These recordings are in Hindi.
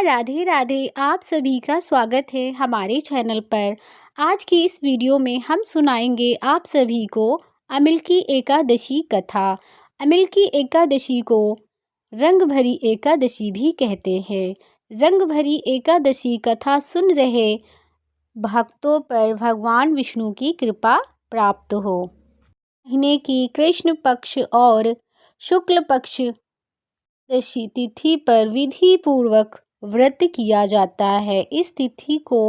राधे राधे। आप सभी का स्वागत है हमारे चैनल पर। आज की इस वीडियो में हम सुनाएंगे आप सभी को अमिल की एकादशी कथा। अमिल की एकादशी को रंग भरी एकादशी भी कहते हैं। रंग भरी एकादशी कथा सुन रहे भक्तों पर भगवान विष्णु की कृपा प्राप्त हो। महीने की कृष्ण पक्ष और शुक्ल पक्ष दशी तिथि पर विधि पूर्वक व्रत किया जाता है। इस तिथि को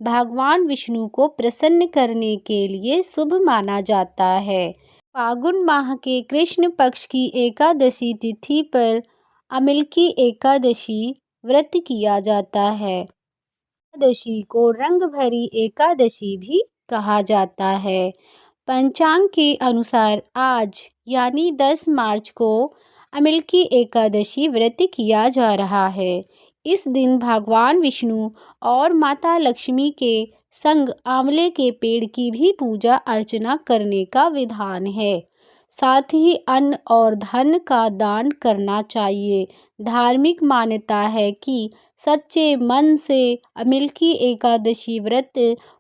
भगवान विष्णु को प्रसन्न करने के लिए शुभ माना जाता है। फागुन माह के कृष्ण पक्ष की एकादशी तिथि पर अमिल की एकादशी व्रत किया जाता है। एकादशी को रंग भरी एकादशी भी कहा जाता है। पंचांग के अनुसार आज यानी 10 मार्च को अमिल की एकादशी व्रत किया जा रहा है। इस दिन भगवान विष्णु और माता लक्ष्मी के संग आंवले के पेड़ की भी पूजा अर्चना करने का विधान है। साथ ही अन्न और धन का दान करना चाहिए। धार्मिक मान्यता है कि सच्चे मन से अमिल की एकादशी व्रत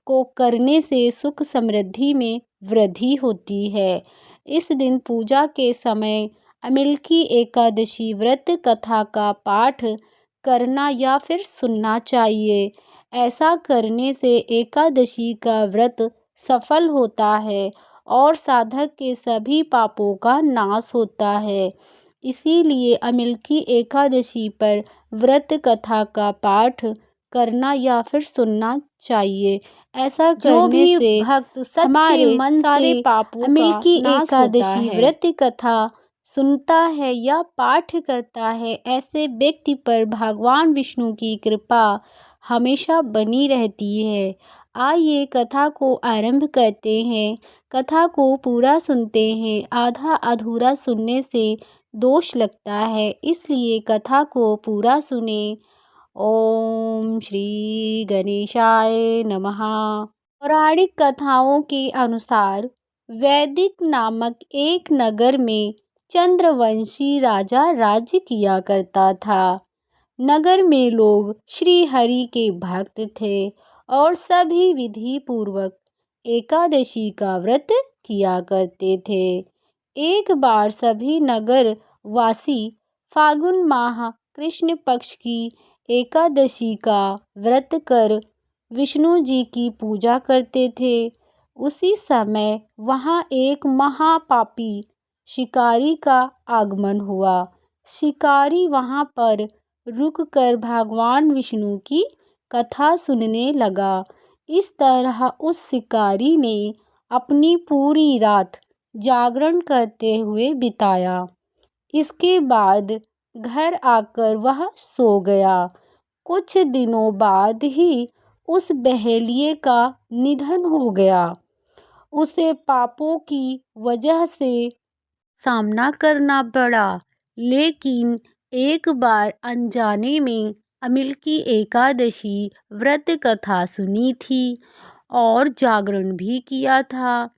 को करने से सुख समृद्धि में वृद्धि होती है। इस दिन पूजा के समय अमिल की एकादशी व्रत कथा का पाठ करना या फिर सुनना चाहिए। ऐसा करने से एकादशी का व्रत सफल होता है और साधक के सभी पापों का नाश होता है। इसीलिए अमिल की एकादशी पर व्रत कथा का पाठ करना या फिर सुनना चाहिए। ऐसा करने से भक्त सच्चे मन से पापों अमिल की एकादशी व्रत कथा सुनता है या पाठ करता है, ऐसे व्यक्ति पर भगवान विष्णु की कृपा हमेशा बनी रहती है। आइए कथा को आरंभ करते हैं। कथा को पूरा सुनते हैं। आधा अधूरा सुनने से दोष लगता है, इसलिए कथा को पूरा सुने। ओम श्री गणेशाय नमः। पौराणिक कथाओं के अनुसार वैदिक नामक एक नगर में चंद्रवंशी राजा राज्य किया करता था। नगर में लोग श्री हरि के भक्त थे और सभी विधि पूर्वक एकादशी का व्रत किया करते थे। एक बार सभी नगर वासी फागुन माह कृष्ण पक्ष की एकादशी का व्रत कर विष्णु जी की पूजा करते थे। उसी समय वहाँ एक महापापी शिकारी का आगमन हुआ। शिकारी वहाँ पर रुककर भगवान विष्णु की कथा सुनने लगा। इस तरह उस शिकारी ने अपनी पूरी रात जागरण करते हुए बिताया। इसके बाद घर आकर वह सो गया। कुछ दिनों बाद ही उस बहेलिये का निधन हो गया। उसे पापों की वजह से सामना करना पड़ा, लेकिन एक बार अनजाने में अमिल की एकादशी व्रत कथा सुनी थी और जागरण भी किया था।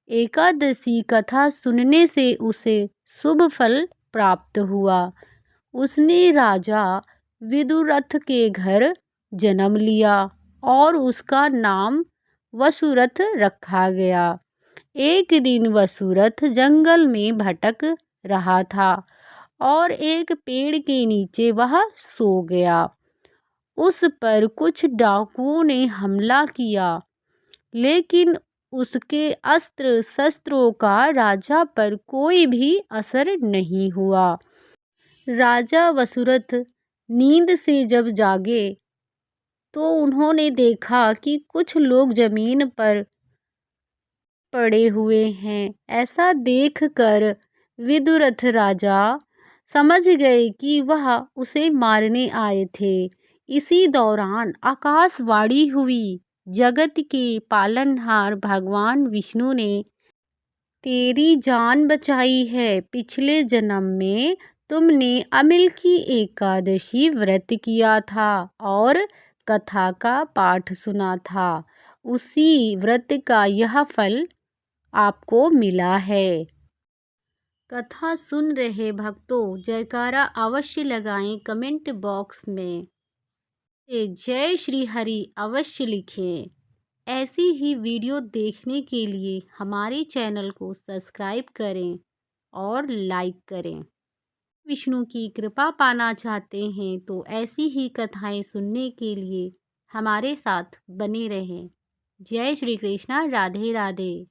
एकादशी कथा सुनने से उसे शुभ फल प्राप्त हुआ। उसने राजा विदुरथ के घर जन्म लिया और उसका नाम वसुरथ रखा गया। एक दिन वसुरथ जंगल में भटक रहा था और एक पेड़ के नीचे वह सो गया। उस पर कुछ डाकुओं ने हमला किया, लेकिन उसके अस्त्र शस्त्रों का राजा पर कोई भी असर नहीं हुआ। राजा वसुरथ नींद से जब जागे तो उन्होंने देखा कि कुछ लोग जमीन पर पड़े हुए हैं। ऐसा देखकर विदुरथ राजा समझ गए कि वह उसे मारने आए थे। इसी दौरान आकाशवाणी हुई, जगत के पालनहार भगवान विष्णु ने तेरी जान बचाई है। पिछले जन्म में तुमने अमिल की एकादशी व्रत किया था और कथा का पाठ सुना था। उसी व्रत का यह फल आपको मिला है। कथा सुन रहे भक्तों जयकारा अवश्य लगाएं कमेंट बॉक्स में। जय श्री हरि अवश्य लिखें। ऐसी ही वीडियो देखने के लिए हमारे चैनल को सब्सक्राइब करें और लाइक करें। विष्णु की कृपा पाना चाहते हैं तो ऐसी ही कथाएं सुनने के लिए हमारे साथ बने रहें। जय श्री कृष्णा, राधे राधे।